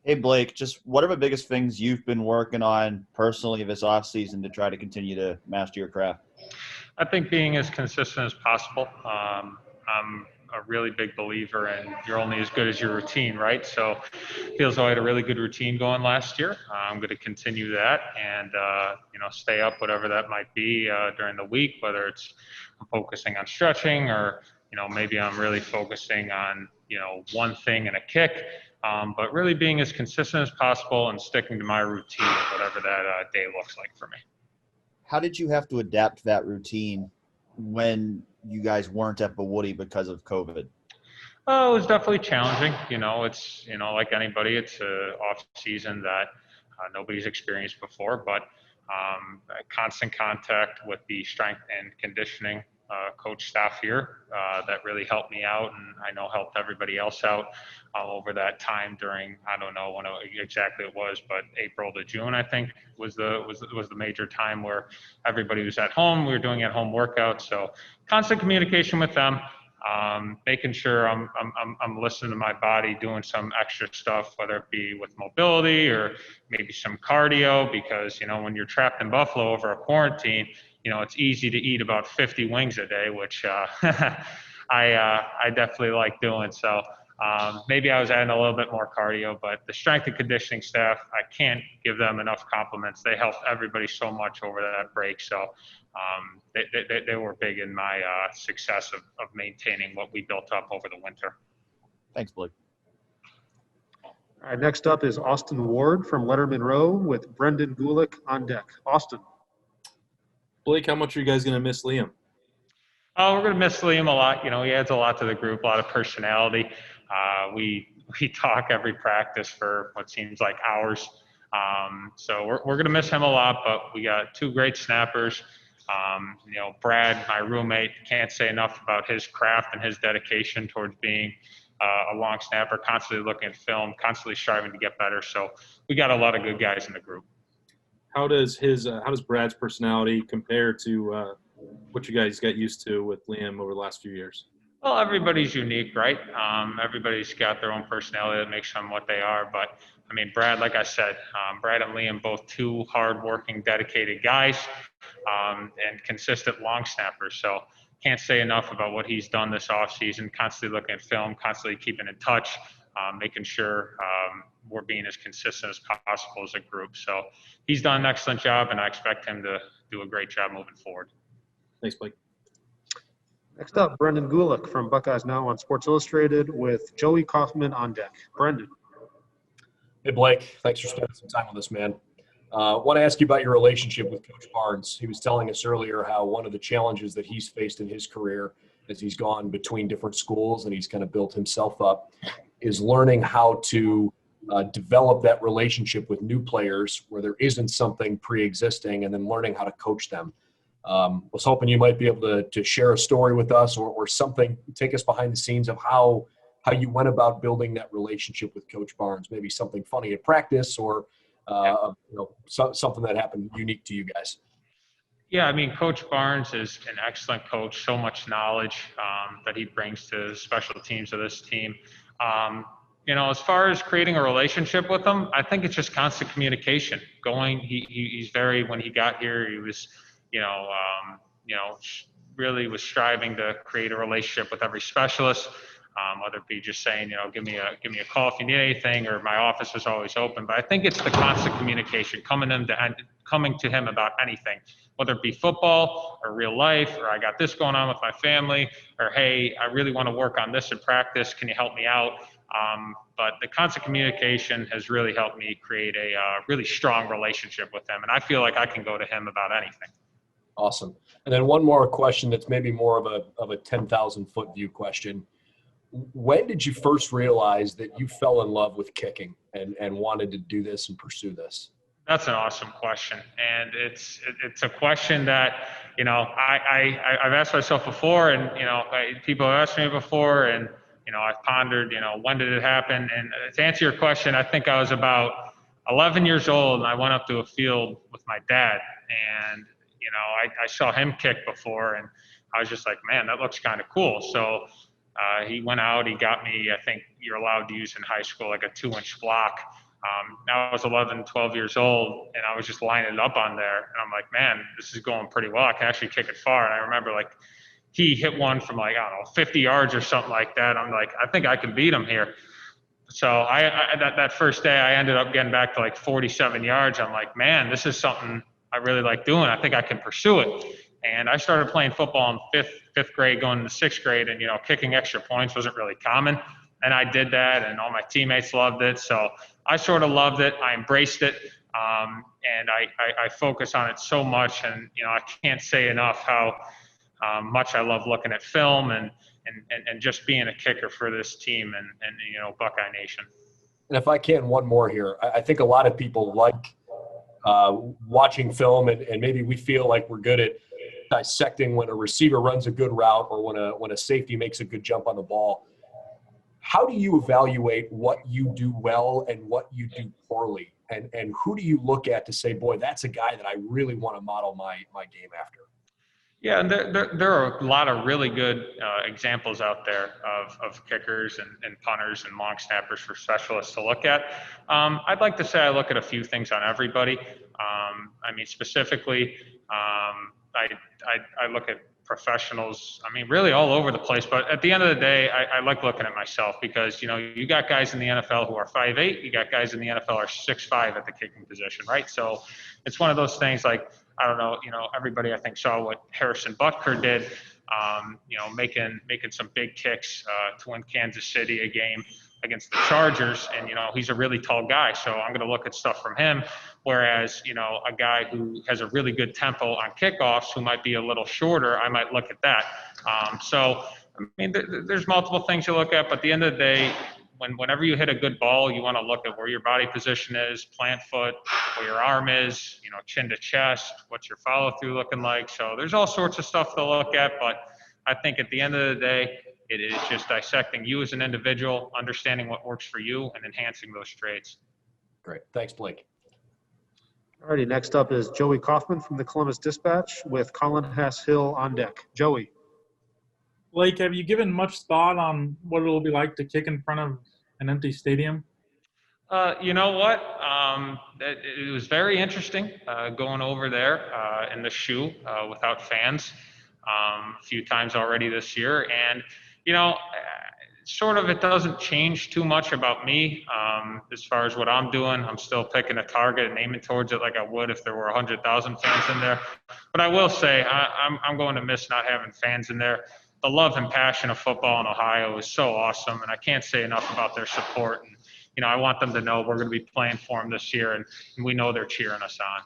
Hey, Blake, just what are the biggest things you've been working on personally this offseason to try to continue to master your craft? I think being as consistent as possible. I'm a really big believer in you're only as good as your routine, right? So it feels like I had a really good routine going last year. I'm going to continue that and, stay up, whatever that might be during the week, whether it's I'm focusing on stretching or, maybe I'm really focusing on, one thing and a kick. But really being as consistent as possible and sticking to my routine, whatever that day looks like for me. How did you have to adapt that routine when you guys weren't at the Woody because of COVID? Oh, it was definitely challenging. It's, like anybody, it's a off season that nobody's experienced before, but constant contact with the strength and conditioning coach staff here that really helped me out, and I know helped everybody else out over that time during, I don't know when exactly it was, but April to June, I think was the major time where everybody was at home. We were doing at home workouts, so constant communication with them. Making sure I'm listening to my body, doing some extra stuff, whether it be with mobility or maybe some cardio, because, when you're trapped in Buffalo over a quarantine, it's easy to eat about 50 wings a day, which I definitely like doing. So maybe I was adding a little bit more cardio, but the strength and conditioning staff, I can't give them enough compliments. They helped everybody so much over that break. So they were big in my success of maintaining what we built up over the winter. Thanks, Blake. All right, next up is Austin Ward from Letterman Row with Brendan Gulick on deck. Austin. Blake, how much are you guys going to miss Liam? We're going to miss Liam a lot. He adds a lot to the group, a lot of personality. We talk every practice for what seems like hours. So we're going to miss him a lot, but we got two great snappers. Brad, my roommate, can't say enough about his craft and his dedication towards being a long snapper, constantly looking at film, constantly striving to get better. So we got a lot of good guys in the group. How does Brad's personality compare to what you guys got used to with Liam over the last few years? Well, everybody's unique, right? Everybody's got their own personality that makes them what they are. But, Brad, like I said, Brad and Liam, both two hardworking, dedicated guys and consistent long snappers. So can't say enough about what he's done this offseason, constantly looking at film, constantly keeping in touch, making sure we're being as consistent as possible as a group. So he's done an excellent job, and I expect him to do a great job moving forward. Thanks, Blake. Next up, Brendan Gulick from Buckeyes Now on Sports Illustrated with Joey Kaufman on deck. Brendan. Hey, Blake. Thanks for spending some time with us, man. I want to ask you about your relationship with Coach Barnes. He was telling us earlier how one of the challenges that he's faced in his career as he's gone between different schools and he's kind of built himself up is learning how to develop that relationship with new players where there isn't something pre-existing, and then learning how to coach them. Was hoping you might be able to share a story with us or something, take us behind the scenes of how you went about building that relationship with Coach Barnes, maybe something funny at practice or something that happened unique to you guys. Yeah, Coach Barnes is an excellent coach, so much knowledge that he brings to the special teams of this team. As far as creating a relationship with him, I think it's just constant communication. He's very, when he got here, he was, really was striving to create a relationship with every specialist, whether it be just saying, give me a call if you need anything, or my office is always open. But I think it's the constant communication, coming to him about anything, whether it be football or real life, or I got this going on with my family, or hey, I really want to work on this in practice. Can you help me out? But the constant communication has really helped me create a really strong relationship with him. And I feel like I can go to him about anything. Awesome. And then one more question that's maybe more of a 10,000-foot view question. When did you first realize that you fell in love with kicking and wanted to do this and pursue this? That's an awesome question. And it's a question that, I've asked myself before, and, people have asked me before, and, I've pondered, when did it happen? And to answer your question, I think I was about 11 years old, and I went up to a field with my dad, and, I saw him kick before, and I was just like, man, that looks kind of cool. So he went out, he got me, I think you're allowed to use in high school, like a 2-inch block. Now I was 11, 12 years old, and I was just lining it up on there. And I'm like, man, this is going pretty well. I can actually kick it far. And I remember, like, he hit one from, like, I don't know, 50 yards or something like that. I'm like, I think I can beat him here. So that first day, I ended up getting back to like 47 yards. I'm like, man, this is something I really like doing. I think I can pursue it. And I started playing football in fifth grade, going into sixth grade, and, kicking extra points wasn't really common. And I did that, and all my teammates loved it. So I sort of loved it. I embraced it. And I focus on it so much. And, I can't say enough how much I love looking at film and just being a kicker for this team and Buckeye Nation. And if I can, one more here. I think a lot of people like watching film, and maybe we feel like we're good at dissecting when a receiver runs a good route or when a safety makes a good jump on the ball. How do you evaluate what you do well and what you do poorly? And who do you look at to say, boy, that's a guy that I really want to model my game after? Yeah, and there are a lot of really good examples out there of kickers and punters and long snappers for specialists to look at. I'd like to say I look at a few things on everybody. Specifically, I look at professionals, really all over the place. But at the end of the day, I like looking at myself because, you got guys in the NFL who are 5'8", you got guys in the NFL who are 6'5" at the kicking position, right? So it's one of those things like, I don't know, everybody I think saw what Harrison Butker did, making some big kicks to win Kansas City a game against the Chargers. And, he's a really tall guy. So I'm going to look at stuff from him. Whereas, a guy who has a really good tempo on kickoffs who might be a little shorter, I might look at that. There's multiple things you look at, but at the end of the day, whenever you hit a good ball, you want to look at where your body position is, plant foot, where your arm is, chin to chest, what's your follow through looking like. So there's all sorts of stuff to look at, but I think at the end of the day, it is just dissecting you as an individual, understanding what works for you, and enhancing those traits. Great. Thanks, Blake. All righty, next up is Joey Kaufman from the Columbus Dispatch with Colin Hass-Hill on deck. Joey. Blake, have you given much thought on what it will be like to kick in front of an empty stadium? You know what? It was very interesting going over there in the shoe without fans a few times already this year. And, sort of it doesn't change too much about me as far as what I'm doing. I'm still picking a target and aiming towards it like I would if there were 100,000 fans in there. But I will say I'm going to miss not having fans in there. The love and passion of football in Ohio is so awesome, and I can't say enough about their support. And, I want them to know we're going to be playing for them this year, and we know they're cheering us on.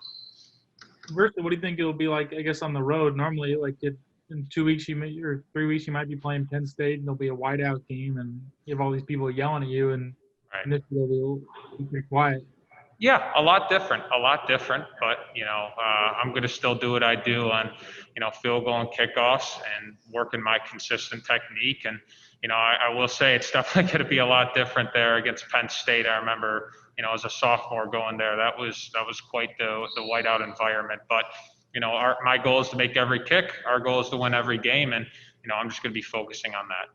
Conversely, what do you think it'll be like, I guess, on the road? Normally, in 2 weeks or 3 weeks, you might be playing Penn State, and there'll be a whiteout game, and you have all these people yelling at you, and this will be pretty quiet. Yeah, a lot different, but, I'm going to still do what I do on, field goal and kickoffs and working my consistent technique. And, I will say it's definitely going to be a lot different there against Penn State. I remember, as a sophomore going there, that was quite the whiteout environment. But, my goal is to make every kick. Our goal is to win every game. And, I'm just going to be focusing on that.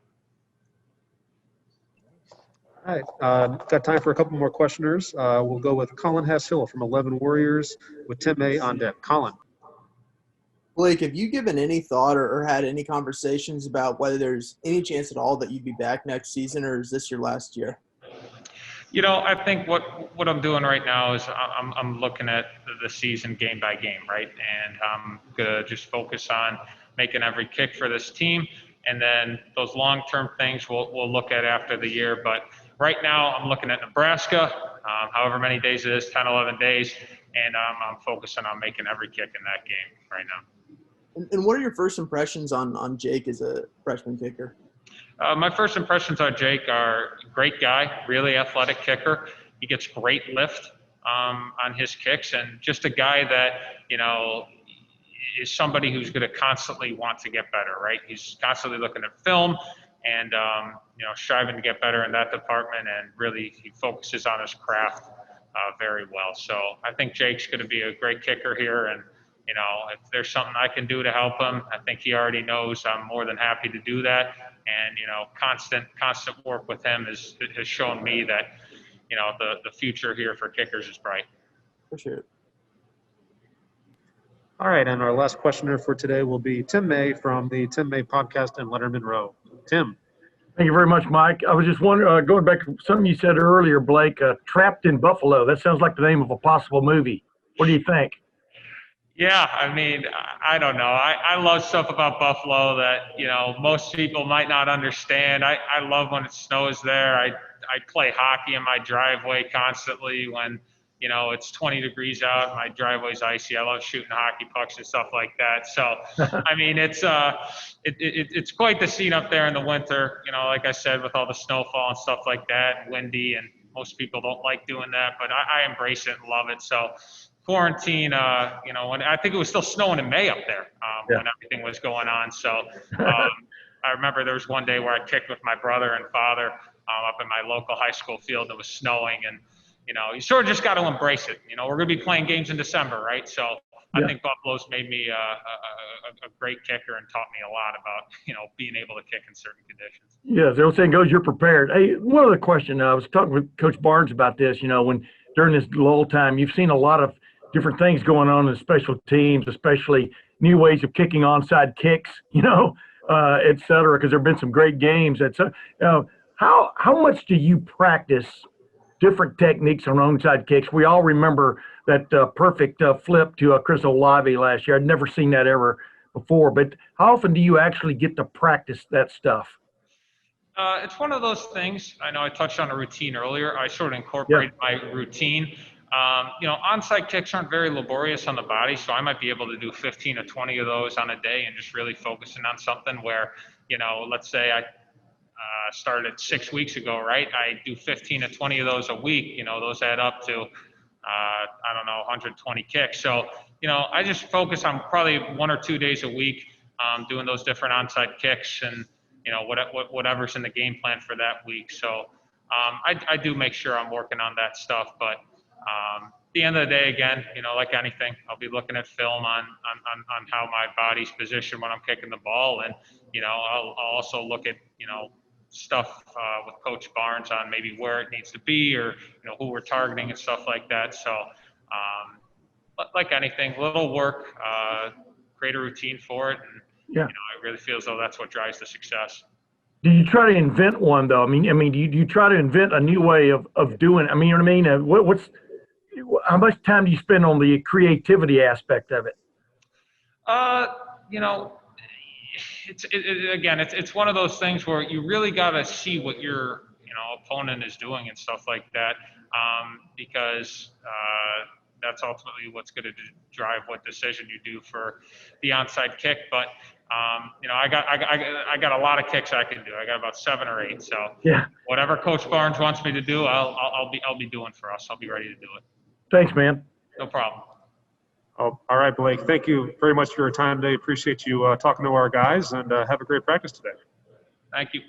All right, got time for a couple more questioners. We'll go with Colin Hass-Hill from 11 Warriors with Tim May on deck. Colin. Blake, have you given any thought or had any conversations about whether there's any chance at all that you'd be back next season, or is this your last year? I think what I'm doing right now is I'm looking at the season game by game, right? And I'm going to just focus on making every kick for this team. And then those long-term things we'll look at after the year. But right now I'm looking at Nebraska, however many days it is, 10, 11 days. And I'm focusing on making every kick in that game right now. And what are your first impressions on Jake as a freshman kicker? My first impressions on Jake are great guy, really athletic kicker. He gets great lift on his kicks, and just a guy that, is somebody who's going to constantly want to get better, right? He's constantly looking at film and, striving to get better in that department, and really he focuses on his craft very well. So I think Jake's going to be a great kicker here, and, if there's something I can do to help him, I think he already knows I'm more than happy to do that. And, constant work with him has shown me that, the future here for kickers is bright. For sure. All right, and our last questioner for today will be Tim May from the Tim May Podcast and Letterman Row. Tim. Thank you very much, Mike. I was just wondering, going back to something you said earlier, Blake, Trapped in Buffalo. That sounds like the name of a possible movie. What do you think? Yeah, I mean, I don't know. I love stuff about Buffalo that, most people might not understand. I love when it snows there. I play hockey in my driveway constantly when, it's 20 degrees out, my driveway's icy. I love shooting hockey pucks and stuff like that. So, I mean, it's quite the scene up there in the winter, like I said, with all the snowfall and stuff like that, and windy, and most people don't like doing that, but I embrace it and love it. So quarantine, when I think it was still snowing in May up there when everything was going on. So I remember there was one day where I kicked with my brother and father up in my local high school field. It was snowing, and you sort of just got to embrace it. We're going to be playing games in December, right? So I think Buffalo's made me a great kicker and taught me a lot about, being able to kick in certain conditions. Yeah, the old saying goes, you're prepared. Hey, one other question. I was talking with Coach Barnes about this, when during this lull time, you've seen a lot of different things going on in special teams, especially new ways of kicking onside kicks, et cetera, because there have been some great games. How much do you practice different techniques on onside kicks? We all remember that perfect flip to Chris Olave last year. I'd never seen that ever before, but how often do you actually get to practice that stuff? It's one of those things. I know I touched on a routine earlier. I sort of incorporate my routine. Onside kicks aren't very laborious on the body, so I might be able to do 15 or 20 of those on a day and just really focusing on something where, let's say I started 6 weeks ago, right? I do 15 to 20 of those a week. Those add up to, 120 kicks. So, I just focus on probably 1 or 2 days a week doing those different onside kicks and, whatever's in the game plan for that week. So I do make sure I'm working on that stuff. But at the end of the day, again, like anything, I'll be looking at film on how my body's positioned when I'm kicking the ball. And, I'll also look at, stuff with Coach Barnes on maybe where it needs to be or, who we're targeting and stuff like that. So like anything, little work, create a routine for it. And, I really feel as though that's what drives the success. Do you try to invent one though? I mean, do you try to invent a new way of doing it? I mean, you know what I mean? How much time do you spend on the creativity aspect of it? It's one of those things where you really got to see what your opponent is doing and stuff like that, because that's ultimately what's going to drive what decision you do for the onside kick. But I got a lot of kicks I can do. I got about 7 or 8. So whatever Coach Barnes wants me to do, I'll be doing for us. I'll be ready to do it. Thanks, man. No problem. Oh, all right, Blake. Thank you very much for your time today. Appreciate you talking to our guys, and have a great practice today. Thank you.